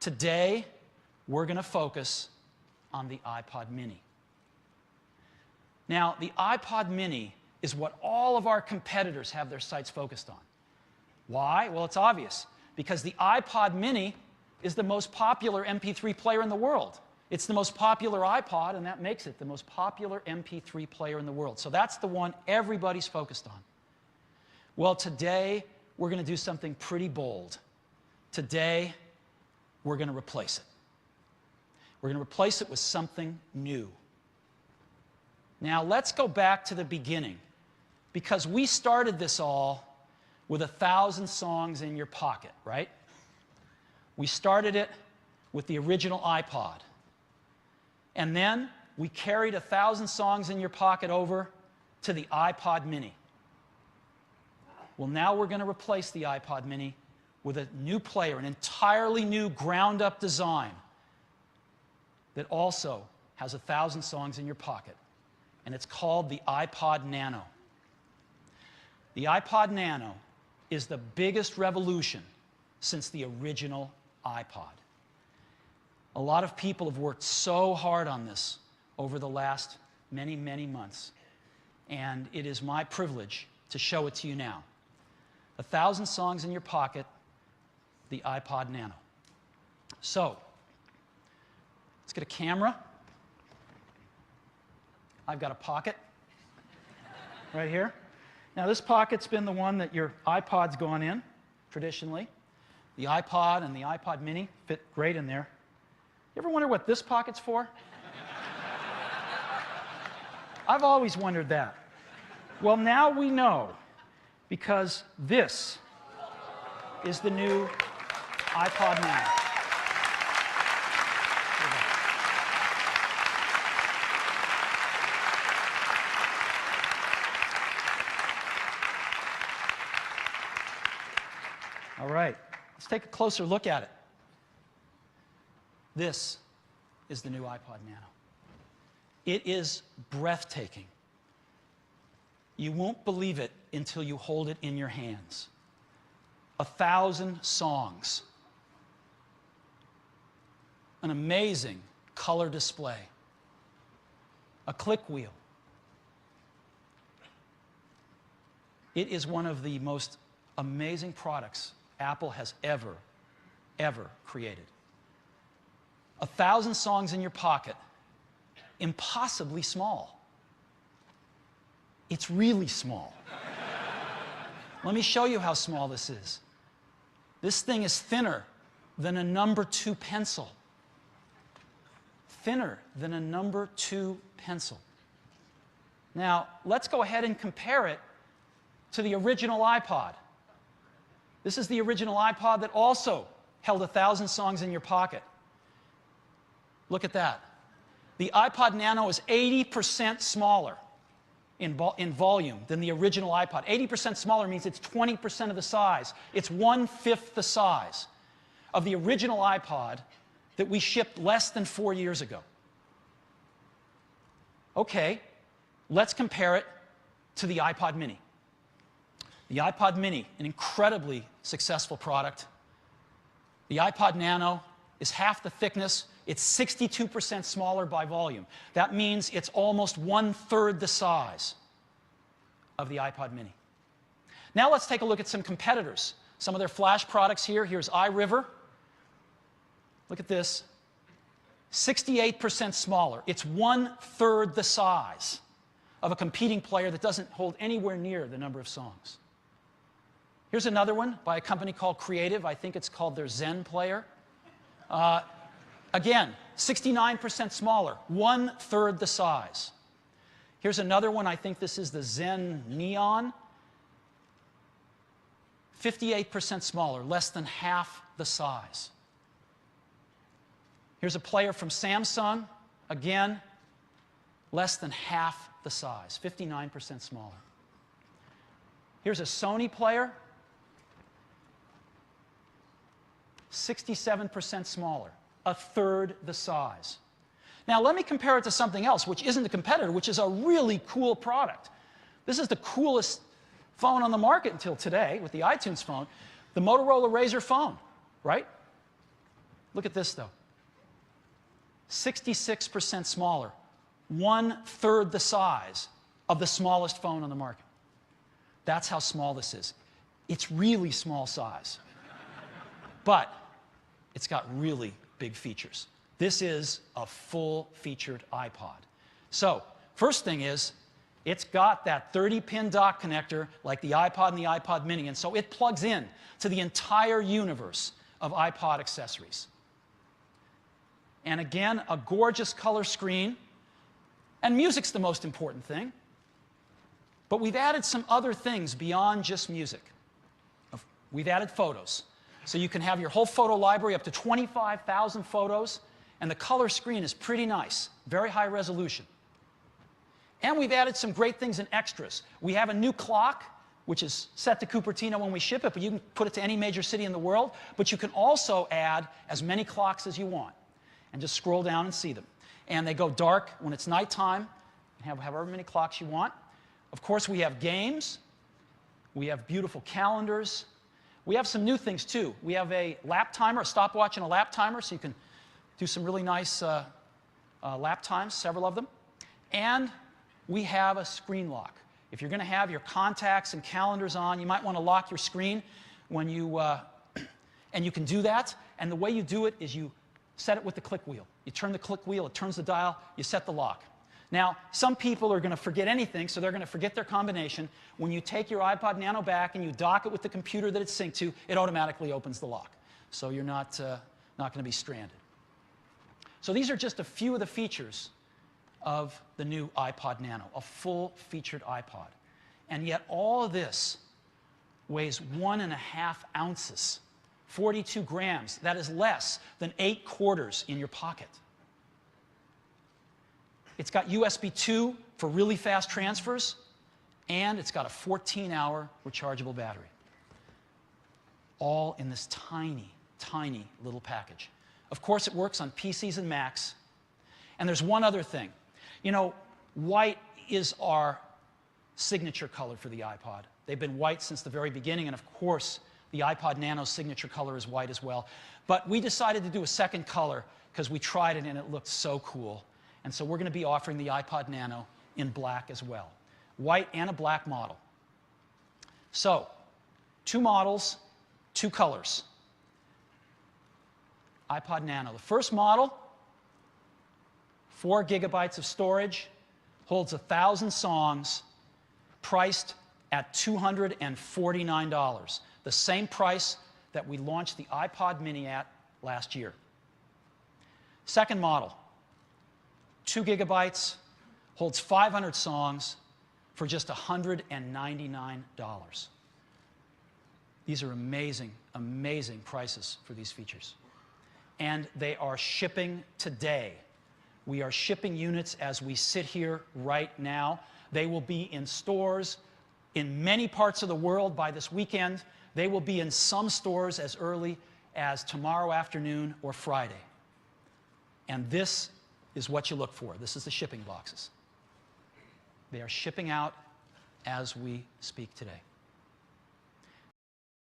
Today, we're going to focus on the iPod Mini. Now, the iPod Mini is what all of our competitors have their sights focused on. Why? Well, it's obvious. Because the iPod Mini is the most popular MP3 player in the world. It's the most popular iPod, and that makes it the most popular MP3 player in the world. So that's the one everybody's focused on. Well, today, we're going to do something pretty bold. Today, we're going to replace it. We're going to replace it with something new. Now, let's go back to the beginning, because we started this all with 1,000 songs in your pocket, right? We started it with the original iPod. And then we carried 1,000 songs in your pocket over to the iPod Mini. Well, now we're going to replace the iPod Mini with a new player, an entirely new ground-up design that also has 1,000 songs in your pocket. And it's called the iPod Nano. The iPod Nano is the biggest revolution since the original iPod. A lot of people have worked so hard on this over the last many, many months. And it is my privilege to show it to you now. 1,000 songs in your pocket, the iPod Nano. So, let's get a camera. I've got a pocket right here. Now, this pocket's been the one that your iPod's gone in, traditionally. The iPod and the iPod Mini fit great in there. You ever wonder what this pocket's for? I've always wondered that. Well, now we know, because this is the new iPod Nano. All right, let's take a closer look at it. This is the new iPod Nano. It is breathtaking. You won't believe it until you hold it in your hands. 1,000 songs. An amazing color display. A click wheel. It is one of the most amazing products Apple has ever created. 1,000 songs in your pocket. Impossibly small. It's really small. Let me show you how small this is. This thing is thinner than a number 2 pencil. Thinner than a number 2 pencil. Now, let's go ahead and compare it to the original iPod. This is the original iPod that also held 1,000 songs in your pocket. Look at that. The iPod Nano is 80% smaller in volume than the original iPod. 80% smaller means it's 20% of the size. It's 1/5 the size of the original iPod that we shipped less than 4 years ago. Okay, let's compare it to the iPod Mini. The iPod Mini, an incredibly successful product. The iPod Nano is half the thickness. It's 62% smaller by volume. That means it's almost 1/3 the size of the iPod Mini. Now let's take a look at some competitors. Some of their flash products here. Here's iRiver. Look at this. 68% smaller. It's 1/3 the size of a competing player that doesn't hold anywhere near the number of songs. Here's another one by a company called Creative. I think it's called their Zen player. Again, 69% smaller, 1/3 the size. Here's another one. I think this is the Zen Neon. 58% smaller, less than half the size. Here's a player from Samsung. Again, less than half the size, 59% smaller. Here's a Sony player. 67% smaller, 1/3 the size. Now, let me compare it to something else, which isn't a competitor, which is a really cool product. This is the coolest phone on the market until today, with the iTunes phone, the Motorola Razr phone, right? Look at this, though. 66% smaller, 1/3 the size of the smallest phone on the market. That's how small this is. It's really small size, but it's got really big features. This is a full-featured iPod. So, first thing is, it's got that 30-pin dock connector like the iPod and the iPod Mini, and so it plugs in to the entire universe of iPod accessories. And again, a gorgeous color screen, and music's the most important thing. But we've added some other things beyond just music. We've added photos. So you can have your whole photo library, up to 25,000 photos, and the color screen is pretty nice, very high resolution. And we've added some great things in extras. We have a new clock, which is set to Cupertino when we ship it, but you can put it to any major city in the world. But you can also add as many clocks as you want, and just scroll down and see them. And they go dark when it's nighttime, and have however many clocks you want. Of course, we have games. We have beautiful calendars. We have some new things, too. We have a lap timer, a stopwatch and a lap timer, so you can do some really nice lap times, several of them. And we have a screen lock. If you're going to have your contacts and calendars on, you might want to lock your screen when you, and you can do that. And the way you do it is you set it with the click wheel. You turn the click wheel, it turns the dial, you set the lock. Now, some people are going to forget anything, so they're going to forget their combination. When you take your iPod Nano back and you dock it with the computer that it's synced to, it automatically opens the lock. So you're not going to be stranded. So these are just a few of the features of the new iPod Nano, a full-featured iPod. And yet all of this weighs 1.5 ounces, 42 grams. That is less than 8 quarters in your pocket. It's got USB 2 for really fast transfers, and it's got a 14-hour rechargeable battery. All in this tiny, tiny little package. Of course, it works on PCs and Macs. And there's one other thing. You know, white is our signature color for the iPod. They've been white since the very beginning, and of course, the iPod Nano's signature color is white as well. But we decided to do a second color because we tried it and it looked so cool. And so we're going to be offering the iPod Nano in black as well. White and a black model. So, 2 models, 2 colors. iPod Nano. The first model, 4 gigabytes of storage, holds 1,000 songs, priced at $249. The same price that we launched the iPod Mini at last year. Second model, 2 gigabytes, holds 500 songs for just $199. These are amazing, amazing prices for these features. And they are shipping today. We are shipping units as we sit here right now. They will be in stores in many parts of the world by this weekend. They will be in some stores as early as tomorrow afternoon or Friday. And this is what you look for. This is the shipping boxes. They are shipping out as we speak today.